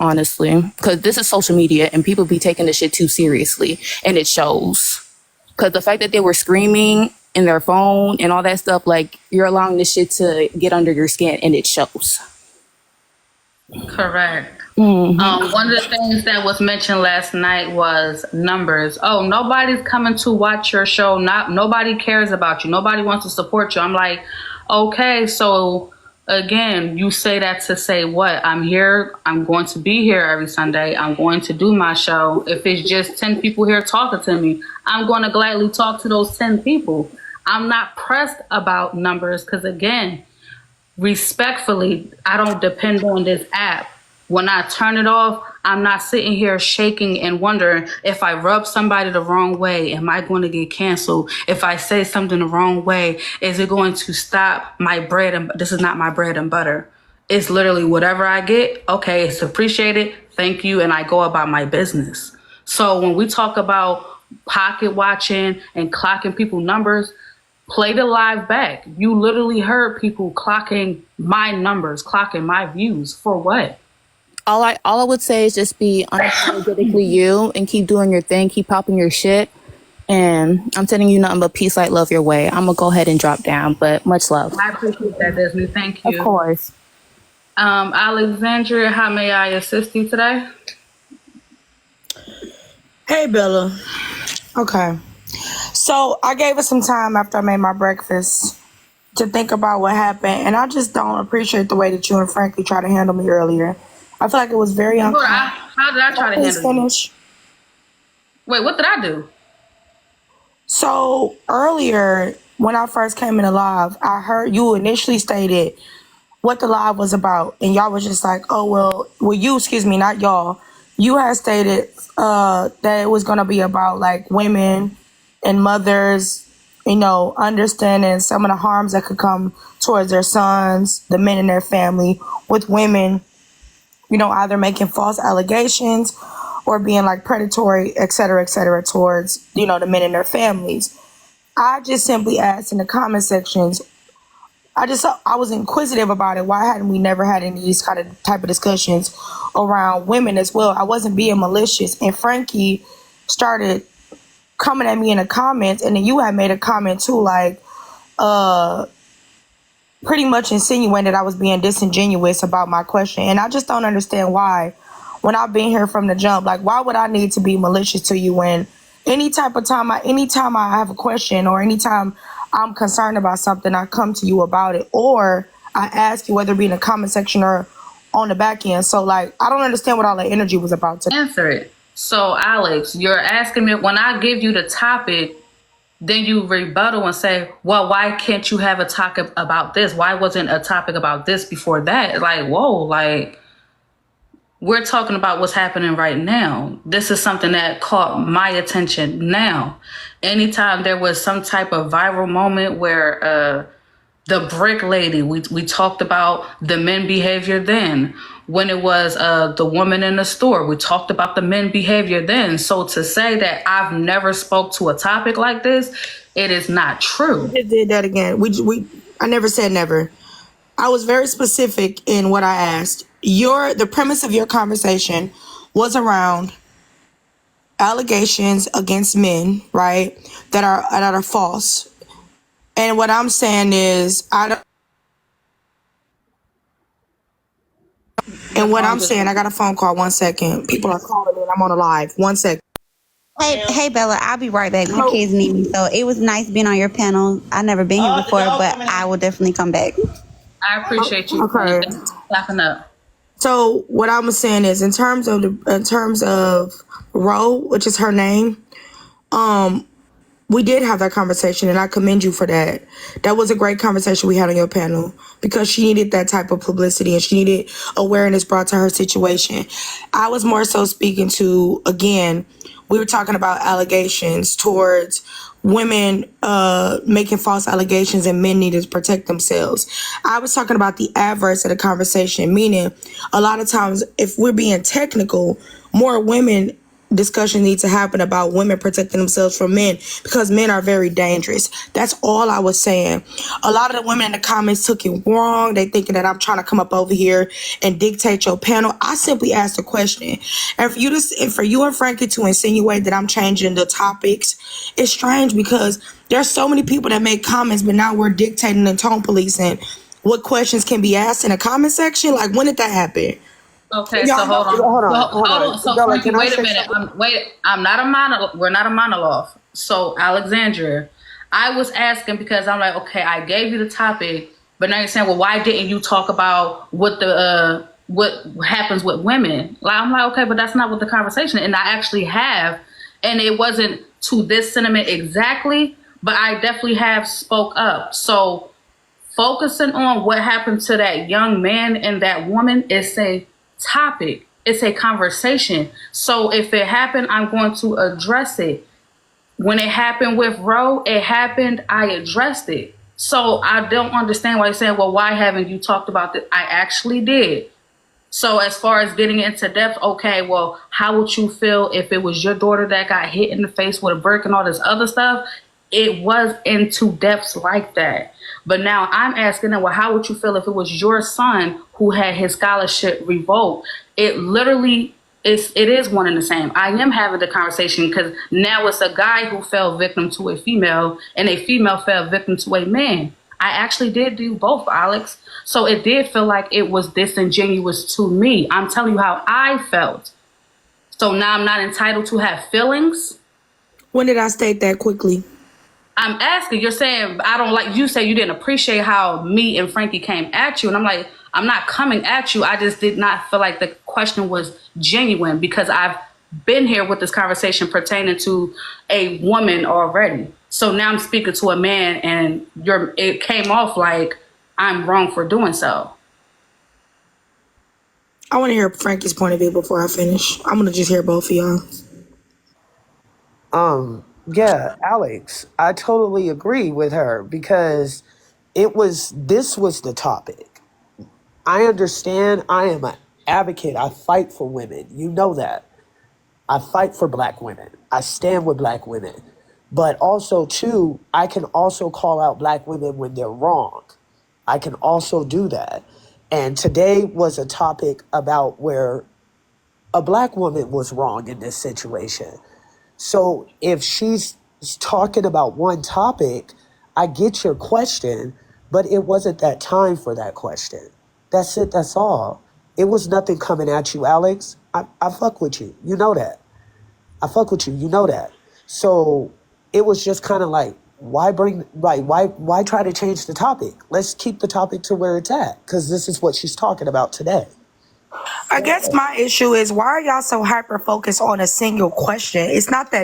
honestly, because this is social media and people be taking this shit too seriously, and it shows. Because the fact that they were screaming in their phone and all that stuff, like, you're allowing this shit to get under your skin, and it shows. Correct. One of the things that was mentioned last night was numbers. Oh, nobody's coming to watch your show. Nobody cares about you. Nobody wants to support you. I'm like, okay, so again, you say that to say what? I'm here. I'm going to be here every Sunday. I'm going to do my show. If it's just 10 people here talking to me, I'm going to gladly talk to those 10 people. I'm not pressed about numbers because, again, respectfully, I don't depend on this app. When I turn it off, I'm not sitting here shaking and wondering if I rub somebody the wrong way, am I going to get canceled? If I say something the wrong way, is it going to stop my bread? And this is not my bread and butter. It's literally whatever I get. Okay, it's appreciated. Thank you. And I go about my business. So when we talk about pocket watching and clocking people's numbers, play the live back. You literally heard people clocking my numbers, clocking my views. For what? All I would say is just be unapologetically you and keep doing your thing, keep popping your shit. And I'm sending you nothing but peace, light, love your way. I'm gonna go ahead and drop down, but much love. I appreciate that, Disney. Thank you. Of course. Alexandria, how may I assist you today? Hey, Bella. Okay. So I gave it some time after I made my breakfast to think about what happened, and I just don't appreciate the way that you and Frankie tried to handle me earlier. I feel like it was very uncomfortable. How did I try to handle you? Wait, what did I do? So earlier, when I first came in the live, I heard you initially stated what the live was about, and y'all was just like, "Oh well, you, excuse me, not y'all. You had stated that it was gonna be about like women and mothers, you know, understanding some of the harms that could come towards their sons, the men in their family, with women, you know, either making false allegations or being like predatory, et cetera, towards, you know, the men in their families." I just simply asked in the comment sections, I was inquisitive about it. Why hadn't we never had any of these type of discussions around women as well? I wasn't being malicious. And Frankie started coming at me in the comments, and then you had made a comment too, like, pretty much insinuating that I was being disingenuous about my question. And I just don't understand why, when I've been here from the jump, like, why would I need to be malicious to you when anytime I have a question or anytime I'm concerned about something, I come to you about it, or I ask you, whether it be in the comment section or on the back end. So, like, I don't understand what all that energy was about to answer it. So, Alex, you're asking me, when I give you the topic, then you rebuttal and say, well, why can't you have a topic about this? Why wasn't a topic about this before that? Like, whoa, like, we're talking about what's happening right now. This is something that caught my attention now. Anytime there was some type of viral moment where the brick lady, we talked about the men behavior then. When it was the woman in the store, we talked about the men behavior then. So to say that I've never spoke to a topic like this, it is not true. You did that again. I never said never. I was very specific in what I asked. The premise of your conversation was around allegations against men, right? That are false. And what I'm saying is, I got a phone call. 1 second. People are calling me and I'm on a live. 1 second. Hey, Bella, I'll be right back. My kids need me. So it was nice being on your panel. I've never been here before, but I will definitely come back. I appreciate you. Okay. Clapping up. So what I'm saying is, in terms of Ro, which is her name, we did have that conversation, and I commend you for that. That was a great conversation we had on your panel, because she needed that type of publicity and she needed awareness brought to her situation. I was more so speaking to, again, we were talking about allegations towards women making false allegations and men needed to protect themselves. I was talking about the adverse of the conversation, meaning a lot of times, if we're being technical, more women discussion needs to happen about women protecting themselves from men because men are very dangerous. That's all I was saying. A lot of the women in the comments took it wrong. They thinking that I'm trying to come up over here and dictate your panel. I simply asked a question. And for you and Frankie to insinuate that I'm changing the topics, it's strange because there's so many people that make comments, but now we're dictating and tone policing what questions can be asked in the comment section. Like, when did that happen? Okay, so hold on. Hold on. So Bella, Frankie, can I wait a say minute. something? I'm not a monologue. We're not a monologue. So Alexandria, I was asking because I'm like, okay, I gave you the topic, but now you're saying, well, why didn't you talk about what happens with women? Like, I'm like, okay, but that's not what the conversation. And I actually have, and it wasn't to this sentiment exactly, but I definitely have spoke up. So focusing on what happened to that young man and that woman is a topic. It's a conversation. So if it happened, I'm going to address it. When it happened with Roe, it happened, I addressed it. So I don't understand why you're saying, well, why haven't you talked about this? I actually did. So as far as getting into depth, okay, well, how would you feel if it was your daughter that got hit in the face with a brick and all this other stuff? It was into depths like that. But now I'm asking them, well, how would you feel if it was your son who had his scholarship revoked? It literally it is one and the same. I am having the conversation because now it's a guy who fell victim to a female and a female fell victim to a man. I actually did do both, Alex. So it did feel like it was disingenuous to me. I'm telling you how I felt. So now I'm not entitled to have feelings. When did I state that quickly? I'm asking, you're saying, I don't like, you say you didn't appreciate how me and Frankie came at you. And I'm like, I'm not coming at you. I just did not feel like the question was genuine because I've been here with this conversation pertaining to a woman already. So now I'm speaking to a man and it came off like I'm wrong for doing so. I want to hear Frankie's point of view before I finish. I'm going to just hear both of y'all. Yeah, Alex, I totally agree with her because this was the topic. I understand. I am an advocate. I fight for women. You know that. I fight for black women. I stand with black women. But also, too, I can also call out black women when they're wrong. I can also do that. And today was a topic about where a black woman was wrong in this situation. So if she's talking about one topic, I get your question, but it wasn't that time for that question. That's it. That's all. It was nothing coming at you, Alex. I fuck with you. You know that. I fuck with you. You know that. So it was just kind of like, why try to change the topic? Let's keep the topic to where it's at because this is what she's talking about today. I guess my issue is, why are y'all so hyper focused on a single question? It's not that